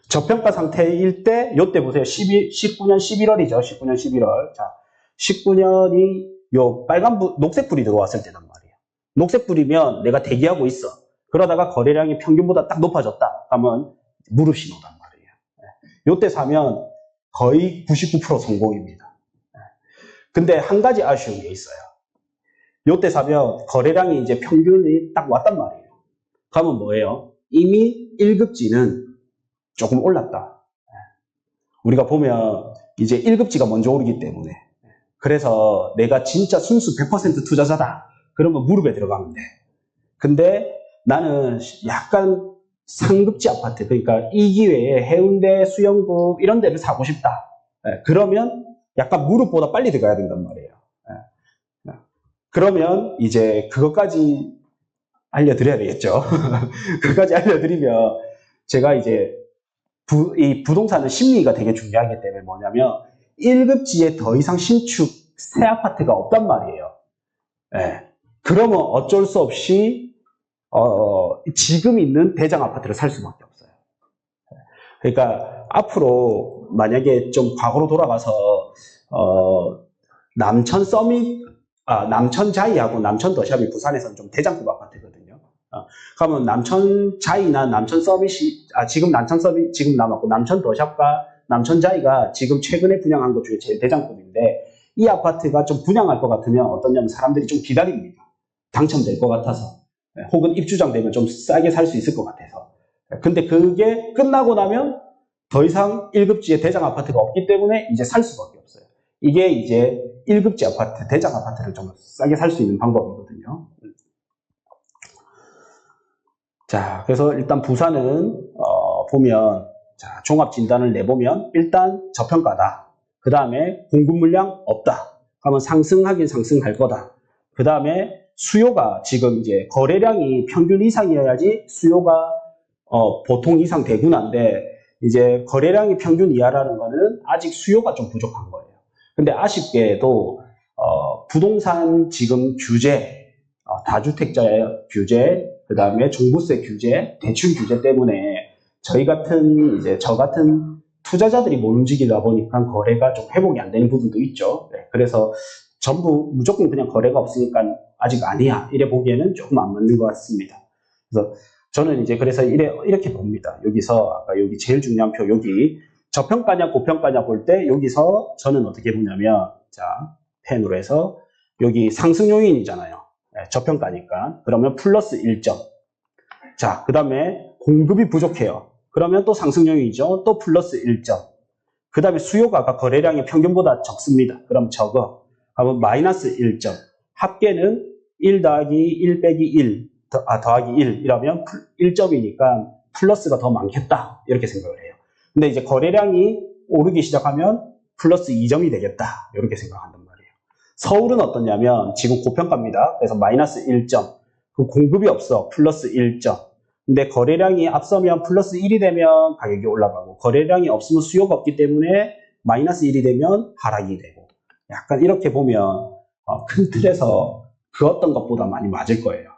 저평가 상태일 때, 요때 보세요. 19년 11월이죠. 19년 11월. 자, 19년이 요 녹색불이 들어왔을 때란 말이에요. 녹색불이면 내가 대기하고 있어. 그러다가 거래량이 평균보다 딱 높아졌다 하면 무릎 신호단 말이에요. 요때 사면 거의 99% 성공입니다. 근데 한 가지 아쉬운 게 있어요. 요때 사면 거래량이 이제 평균이 딱 왔단 말이에요. 그러면 뭐예요? 이미 1급지는 조금 올랐다. 우리가 보면 이제 1급지가 먼저 오르기 때문에, 그래서 내가 진짜 순수 100% 투자자다. 그러면 무릎에 들어가면 돼. 근데 나는 약간 상급지 아파트, 그러니까 이 기회에 해운대, 수영구 이런 데를 사고 싶다. 그러면 약간 무릎보다 빨리 들어가야 된단 말이에요. 그러면 이제 그것까지 알려드려야 되겠죠. 그것까지 알려드리면 제가 이제 이 부동산은 심리가 되게 중요하기 때문에 뭐냐면 1급지에 더 이상 신축 새 아파트가 없단 말이에요. 그러면 어쩔 수 없이 지금 있는 대장 아파트를 살 수밖에 없어요. 그러니까 앞으로 만약에 좀 과거로 돌아가서 남천 자이하고 남천 더샵이 부산에서는 좀 대장급 아파트거든요. 그러면 남천 자이나 남천 서밋이 지금 남천 서밋 지금 남았고 남천 더샵과 남천 자이가 지금 최근에 분양한 것 중에 제일 대장급인데 이 아파트가 좀 분양할 것 같으면 어떠냐면 사람들이 좀 기다립니다. 당첨될 것 같아서 혹은 입주장 되면 좀 싸게 살 수 있을 것 같아서. 근데 그게 끝나고 나면 더 이상 1급지에 대장 아파트가 없기 때문에 이제 살 수밖에 없어요. 이게 이제 1급지 아파트, 대장 아파트를 좀 싸게 살 수 있는 방법이거든요. 자, 그래서 일단 부산은 보면 자, 종합 진단을 내보면 일단 저평가다. 그 다음에 공급 물량 없다. 그러면 상승하긴 상승할 거다. 그 다음에 수요가 지금 이제 거래량이 평균 이상이어야지 수요가 보통 이상 되구나인데 이제 거래량이 평균 이하라는 거는 아직 수요가 좀 부족한 거예요. 근데 아쉽게도 부동산 지금 규제, 다주택자 규제, 그 다음에 종부세 규제, 대출 규제 때문에 저 같은 투자자들이 못 움직이다 보니까 거래가 좀 회복이 안 되는 부분도 있죠. 네, 그래서 전부 무조건 그냥 거래가 없으니까 아직 아니야. 이래 보기에는 조금 안 맞는 것 같습니다. 그래서 저는 이제 그래서 이렇게 봅니다. 여기서 아까 여기 제일 중요한 표 여기 저평가냐 고평가냐 볼 때 여기서 저는 어떻게 보냐면 자 펜으로 해서 여기 상승 요인이잖아요. 네, 저평가니까 그러면 플러스 1점. 자, 그 다음에 공급이 부족해요. 그러면 또 상승 요인이죠. 또 플러스 1점. 그 다음에 수요가 아까 거래량이 평균보다 적습니다. 그럼 적어. 그러면 마이너스 1점. 합계는 1 더하기 1 빼기 1 더하기 1 이라면 1점이니까 플러스가 더 많겠다. 이렇게 생각을 해요. 근데 이제 거래량이 오르기 시작하면 플러스 2점이 되겠다. 이렇게 생각한단 말이에요. 서울은 어떠냐면 지금 고평가입니다. 그래서 마이너스 1점. 그 공급이 없어. 플러스 1점. 근데 거래량이 앞서면 플러스 1이 되면 가격이 올라가고 거래량이 없으면 수요가 없기 때문에 마이너스 1이 되면 하락이 되고 약간 이렇게 보면 큰 틀에서 그 어떤 것보다 많이 맞을 거예요.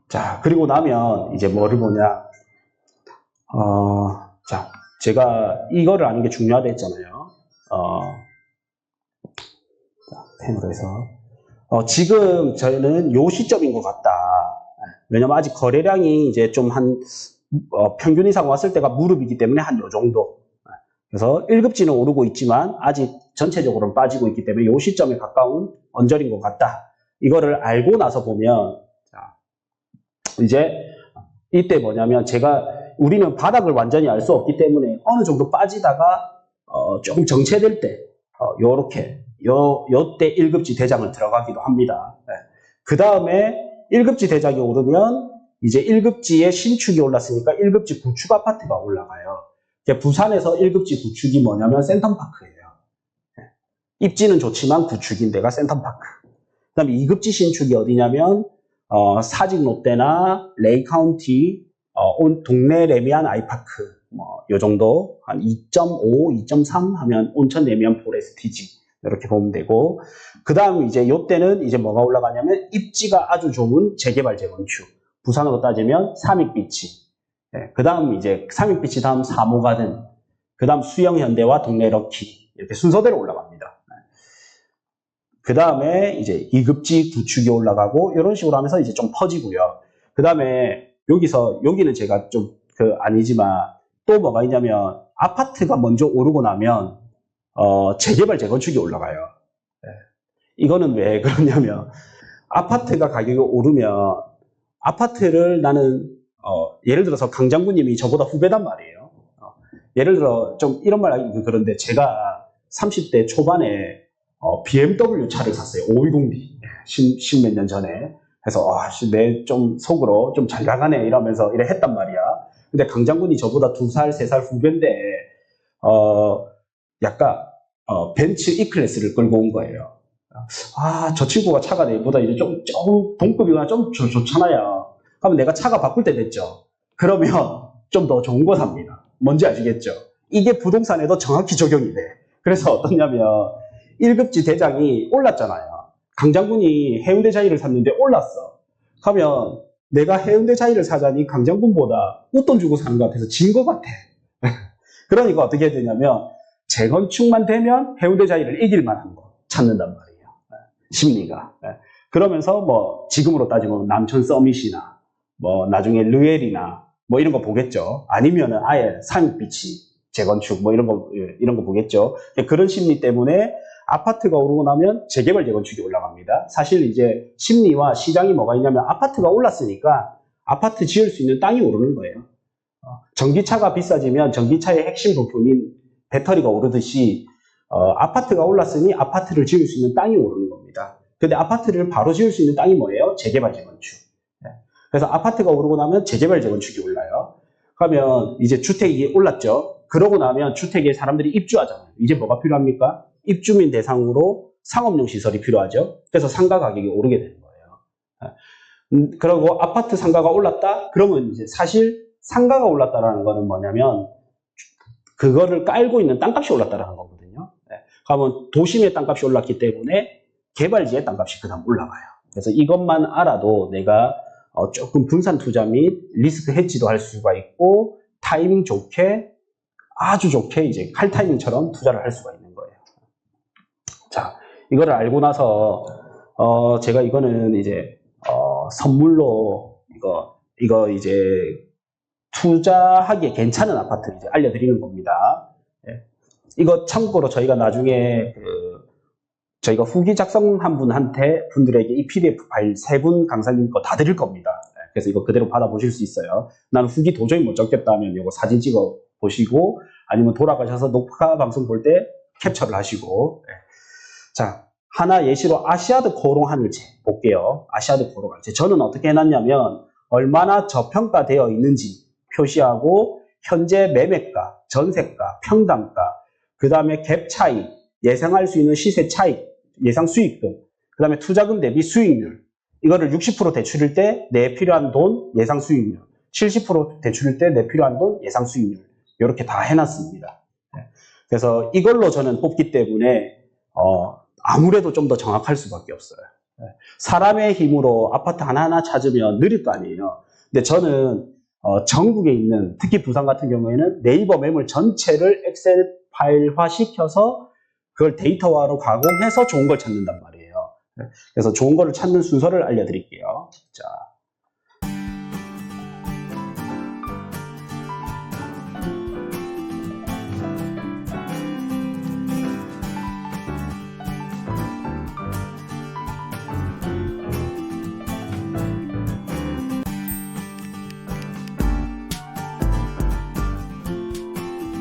자, 그리고 나면 이제 뭐를 보냐. 자, 제가 이거를 아는 게 중요하다 했잖아요. 자, 펜으로 해서. 지금 저희는 요 시점인 것 같다. 왜냐면 아직 거래량이 이제 좀 평균 이상 왔을 때가 무릎이기 때문에 한 요 정도. 그래서 1급지는 오르고 있지만 아직 전체적으로는 빠지고 있기 때문에 요 시점에 가까운 언저리인 것 같다. 이거를 알고 나서 보면, 자, 이제 이때 뭐냐면 우리는 바닥을 완전히 알 수 없기 때문에 어느 정도 빠지다가 조금 정체될 때, 요렇게 요때 1급지 대장을 들어가기도 합니다. 네. 그 다음에 1급지 대장이 오르면 이제 1급지에 신축이 올랐으니까 1급지 구축 아파트가 올라가요. 부산에서 1급지 구축이 뭐냐면 센텀파크예요. 네. 입지는 좋지만 구축인 데가 센텀파크. 그 다음에 2급지 신축이 어디냐면 사직 롯데나 레이카운티, 동네 레미안 아이파크 요 정도 한 2.5, 2.3 하면 온천 레미안 포레스티지 이렇게 보면 되고 그 다음 이제 요때는 이제 뭐가 올라가냐면 입지가 아주 좋은 재개발 재건축 부산으로 따지면 삼익비치. 예, 그 다음 이제 삼익비치 다음 사모가든, 그 다음 수영현대와 동네 럭키. 이렇게 순서대로 올라갑니다. 그 다음에 이제 2급지 구축이 올라가고, 이런 식으로 하면서 이제 좀 퍼지고요. 그 다음에 여기는 제가 좀 아니지만, 또 뭐가 있냐면, 아파트가 먼저 오르고 나면, 재개발, 재건축이 올라가요. 예. 이거는 왜 그러냐면, 아파트가 가격이 오르면, 아파트를 나는, 예를 들어서 강 장군님이 저보다 후배단 말이에요. 예를 들어, 좀 이런 말 하기 그런데, 제가 30대 초반에, BMW 차를 샀어요. 520D. 십몇 년 전에. 그래서, 내 좀 속으로 좀 잘 나가네. 이러면서 이래 했단 말이야. 근데 강 장군이 저보다 2살, 3살 후배인데, 약간, 벤츠 E클래스를 끌고 온 거예요. 저 친구가 차가 내보다 이제 좀 동급이거나 좀 좋잖아요. 그러면 내가 차가 바꿀 때 됐죠. 그러면 좀 더 좋은 거 삽니다. 뭔지 아시겠죠? 이게 부동산에도 정확히 적용이 돼. 그래서 어떠냐면 1급지 대장이 올랐잖아요. 강 장군이 해운대 자이를 샀는데 올랐어. 그러면 내가 해운대 자이를 사자니 강 장군보다 웃돈 주고 사는 것 같아서 진 것 같아. 그러니까 어떻게 해야 되냐면 재건축만 되면 해운대 자이를 이길 만한 거 찾는단 말이에요. 심리가. 그러면서 뭐 지금으로 따지면 남천 서밋이나 뭐 나중에 르웰이나 뭐 이런 거 보겠죠. 아니면은 아예 삼익비치 재건축 뭐 이런 거 보겠죠. 그런 심리 때문에 아파트가 오르고 나면 재개발 재건축이 올라갑니다. 사실 이제 심리와 시장이 뭐가 있냐면 아파트가 올랐으니까 아파트 지을 수 있는 땅이 오르는 거예요. 전기차가 비싸지면 전기차의 핵심 부품인 배터리가 오르듯이 아파트가 올랐으니 아파트를 지을 수 있는 땅이 오르는 겁니다. 근데 아파트를 바로 지을 수 있는 땅이 뭐예요? 재개발 재건축. 그래서 아파트가 오르고 나면 재개발 재건축이 올라요. 그러면 이제 주택이 올랐죠. 그러고 나면 주택에 사람들이 입주하잖아요. 이제 뭐가 필요합니까? 입주민 대상으로 상업용 시설이 필요하죠. 그래서 상가 가격이 오르게 되는 거예요. 그리고 아파트 상가가 올랐다? 그러면 이제 사실 상가가 올랐다라는 거는 뭐냐면 그거를 깔고 있는 땅값이 올랐다라는 거거든요. 그러면 도심의 땅값이 올랐기 때문에 개발지의 땅값이 그 다음 올라가요. 그래서 이것만 알아도 내가 조금 분산 투자 및 리스크 헤지도 할 수가 있고 타이밍 좋게 아주 좋게 이제 칼타이밍처럼 투자를 할 수가 있는 거예요. 자, 이거를 알고 나서 제가 이거는 이제 선물로 이거 이제 투자하기에 괜찮은 아파트를 이제 알려드리는 겁니다. 이거 참고로 저희가 나중에 저희가 후기 작성한 분들에게 이 PDF 파일 3분 강사님 거 다 드릴 겁니다. 그래서 이거 그대로 받아보실 수 있어요. 나는 후기 도저히 못 적겠다 하면 이거 사진 찍어 보시고 아니면 돌아가셔서 녹화 방송 볼 때 캡처를 하시고. 자, 하나 예시로 아시아드 코오롱 하늘채 볼게요. 아시아드 코오롱 하늘채. 저는 어떻게 해놨냐면 얼마나 저평가되어 있는지 표시하고 현재 매매가, 전세가, 평당가, 그 다음에 갭 차이, 예상할 수 있는 시세 차이, 예상 수익금, 그 다음에 투자금 대비 수익률, 이거를 60% 대출일 때 내 필요한 돈 예상 수익률, 70% 대출일 때 내 필요한 돈 예상 수익률, 이렇게 다 해놨습니다. 그래서 이걸로 저는 뽑기 때문에 아무래도 좀 더 정확할 수밖에 없어요. 사람의 힘으로 아파트 하나하나 찾으면 느릴 거 아니에요. 근데 저는 전국에 있는, 특히 부산 같은 경우에는 네이버 매물 전체를 엑셀 파일화 시켜서 그걸 데이터화로 가공해서 좋은 걸 찾는단 말이에요. 그래서 좋은 거를 찾는 순서를 알려드릴게요. 자,